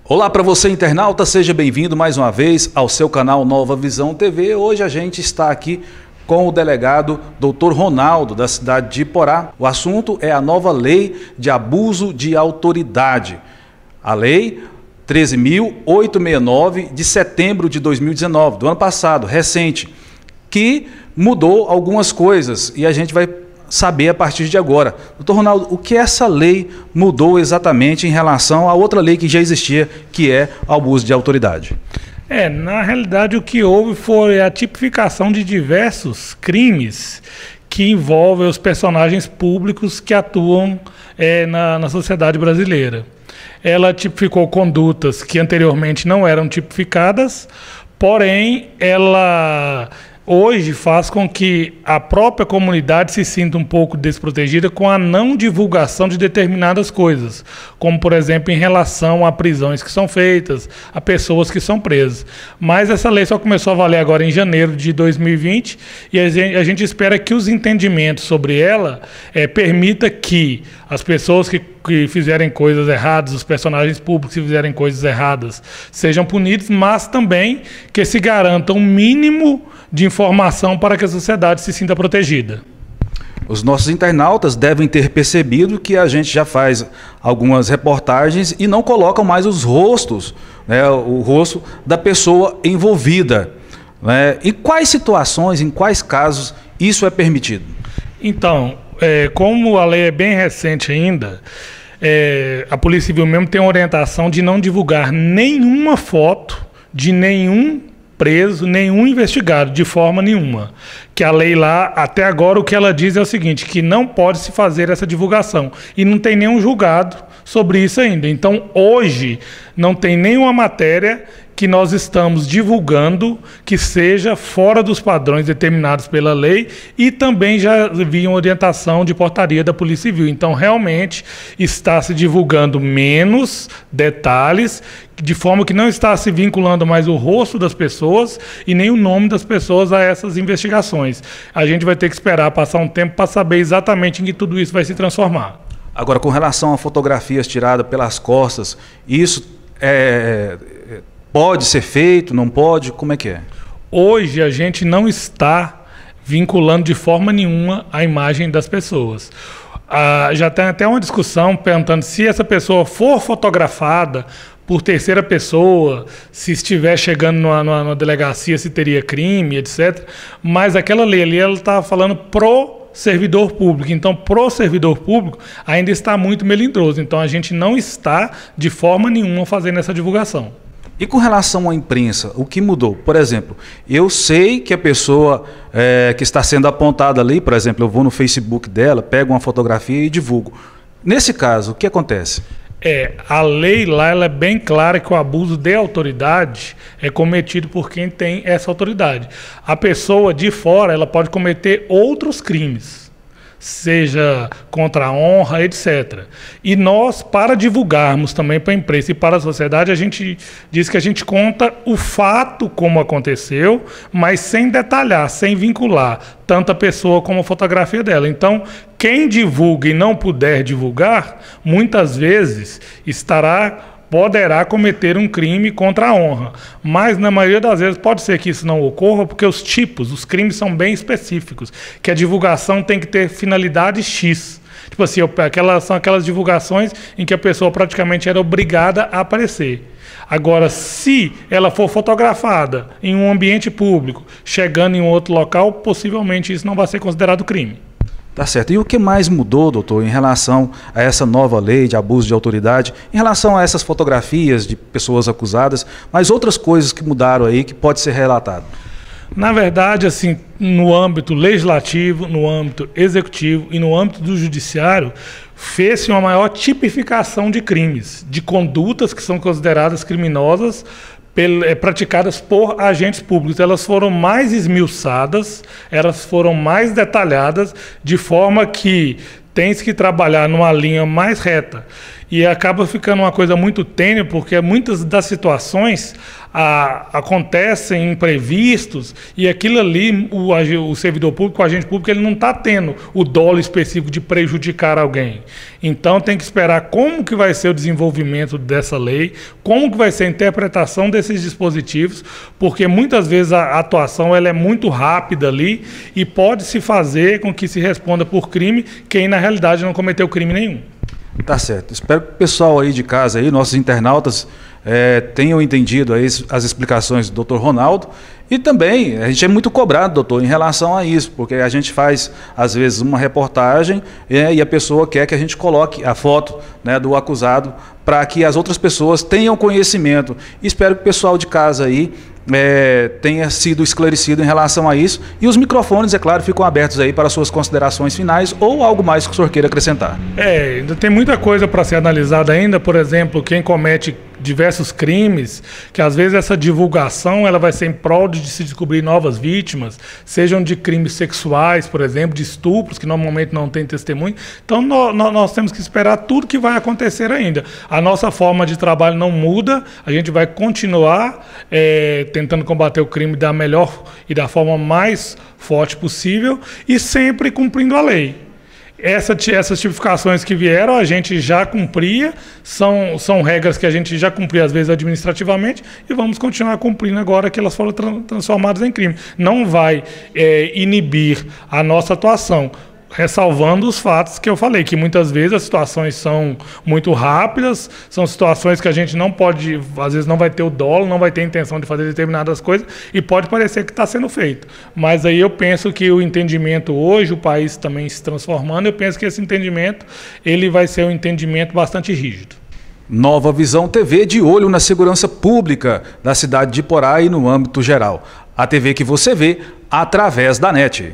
Olá para você, internauta, seja bem-vindo mais uma vez ao seu canal Nova Visão TV. Hoje a gente está aqui com o delegado Dr. Ronaldo, da cidade de Iporá. O assunto é a nova lei de abuso de autoridade. A lei 13.869 de setembro de 2019, do ano passado, recente, que mudou algumas coisas e a gente vai saber a partir de agora. Doutor Ronaldo, o que essa lei mudou exatamente em relação à outra lei que já existia, que é o abuso de autoridade? Na realidade o que houve foi a tipificação de diversos crimes que envolvem os personagens públicos que atuam na sociedade brasileira. Ela tipificou condutas que anteriormente não eram tipificadas, porém ela hoje faz com que a própria comunidade se sinta um pouco desprotegida com a não divulgação de determinadas coisas, como, por exemplo, em relação a prisões que são feitas, a pessoas que são presas. Mas essa lei só começou a valer agora em janeiro de 2020 e a gente espera que os entendimentos sobre ela permita que as pessoas que fizerem coisas erradas, os personagens públicos que fizerem coisas erradas, sejam punidos, mas também que se garanta um mínimo de informação para que a sociedade se sinta protegida. Os nossos internautas devem ter percebido que a gente já faz algumas reportagens e não colocam mais os rostos, o rosto da pessoa envolvida. Em quais situações, em quais casos isso é permitido? Então, como a lei é bem recente ainda, a Polícia Civil mesmo tem uma orientação de não divulgar nenhuma foto de nenhum preso, nenhum investigado, de forma nenhuma. Que a lei lá, até agora, o que ela diz é o seguinte, que não pode se fazer essa divulgação. E não tem nenhum julgado sobre isso ainda. Então, hoje, não tem nenhuma matéria que nós estamos divulgando que seja fora dos padrões determinados pela lei, e também já havia uma orientação de portaria da Polícia Civil. Então, realmente, está se divulgando menos detalhes, de forma que não está se vinculando mais o rosto das pessoas e nem o nome das pessoas a essas investigações. A gente vai ter que esperar passar um tempo para saber exatamente em que tudo isso vai se transformar. Agora, com relação a fotografias tiradas pelas costas, isso pode ser feito, não pode? Como é que é? Hoje a gente não está vinculando de forma nenhuma a imagem das pessoas. Já tem até uma discussão perguntando se essa pessoa for fotografada por terceira pessoa, se estiver chegando numa delegacia, se teria crime, etc. Mas aquela lei ali, ela está falando pro servidor público. Então, pro servidor público, ainda está muito melindroso. Então, a gente não está, de forma nenhuma, fazendo essa divulgação. E com relação à imprensa, o que mudou? Por exemplo, eu sei que a pessoa que está sendo apontada ali, por exemplo, eu vou no Facebook dela, pego uma fotografia e divulgo. Nesse caso, o que acontece? A lei lá ela é bem clara que o abuso de autoridade é cometido por quem tem essa autoridade. A pessoa de fora ela pode cometer outros crimes, seja contra a honra, etc. E nós, para divulgarmos também para a imprensa e para a sociedade, a gente diz que a gente conta o fato como aconteceu, mas sem detalhar, sem vincular tanto a pessoa como a fotografia dela. Então, quem divulga e não puder divulgar, muitas vezes poderá cometer um crime contra a honra. Mas, na maioria das vezes, pode ser que isso não ocorra, porque os crimes são bem específicos, que a divulgação tem que ter finalidade X. Tipo assim, são aquelas divulgações em que a pessoa praticamente era obrigada a aparecer. Agora, se ela for fotografada em um ambiente público, chegando em um outro local, possivelmente isso não vai ser considerado crime. Tá certo. E o que mais mudou, doutor, em relação a essa nova lei de abuso de autoridade, em relação a essas fotografias de pessoas acusadas, mas outras coisas que mudaram aí que pode ser relatado? Na verdade, assim, no âmbito legislativo, no âmbito executivo e no âmbito do judiciário, fez-se uma maior tipificação de crimes, de condutas que são consideradas criminosas, praticadas por agentes públicos. Elas foram mais esmiuçadas, elas foram mais detalhadas, de forma que tem que trabalhar numa linha mais reta. E acaba ficando uma coisa muito tênue, porque muitas das situações acontecem imprevistos e aquilo ali, o servidor público, o agente público, ele não está tendo o dolo específico de prejudicar alguém. Então tem que esperar como que vai ser o desenvolvimento dessa lei, como que vai ser a interpretação desses dispositivos, porque muitas vezes a atuação ela é muito rápida ali e pode se fazer com que se responda por crime quem na realidade não cometeu crime nenhum. Tá certo. Espero que o pessoal aí de casa, aí, nossos internautas, tenham entendido aí as explicações do Dr. Ronaldo. E também, a gente é muito cobrado, doutor, em relação a isso, porque a gente faz, às vezes, uma reportagem e a pessoa quer que a gente coloque a foto, né, do acusado para que as outras pessoas tenham conhecimento. E espero que o pessoal de casa aí tenha sido esclarecido em relação a isso. E os microfones, é claro, ficam abertos aí para suas considerações finais ou algo mais que o senhor queira acrescentar. Ainda tem muita coisa para ser analisada ainda. Por exemplo, quem comete diversos crimes, que às vezes essa divulgação ela vai ser em prol de se descobrir novas vítimas, sejam de crimes sexuais, por exemplo, de estupros, que normalmente não tem testemunho. Então nós temos que esperar tudo que vai acontecer ainda. A nossa forma de trabalho não muda, a gente vai continuar tentando combater o crime da melhor e da forma mais forte possível e sempre cumprindo a lei. Essas tipificações que vieram, a gente já cumpria, são regras que a gente já cumpria, às vezes, administrativamente, e vamos continuar cumprindo agora que elas foram transformadas em crime. Não vai inibir a nossa atuação, ressalvando os fatos que eu falei, que muitas vezes as situações são muito rápidas, são situações que a gente não pode, às vezes não vai ter o dolo, não vai ter a intenção de fazer determinadas coisas e pode parecer que está sendo feito. Mas aí eu penso que o entendimento hoje, o país também se transformando, eu penso que esse entendimento ele vai ser um entendimento bastante rígido. Nova Visão TV, de olho na segurança pública da cidade de Iporá e no âmbito geral. A TV que você vê através da NET.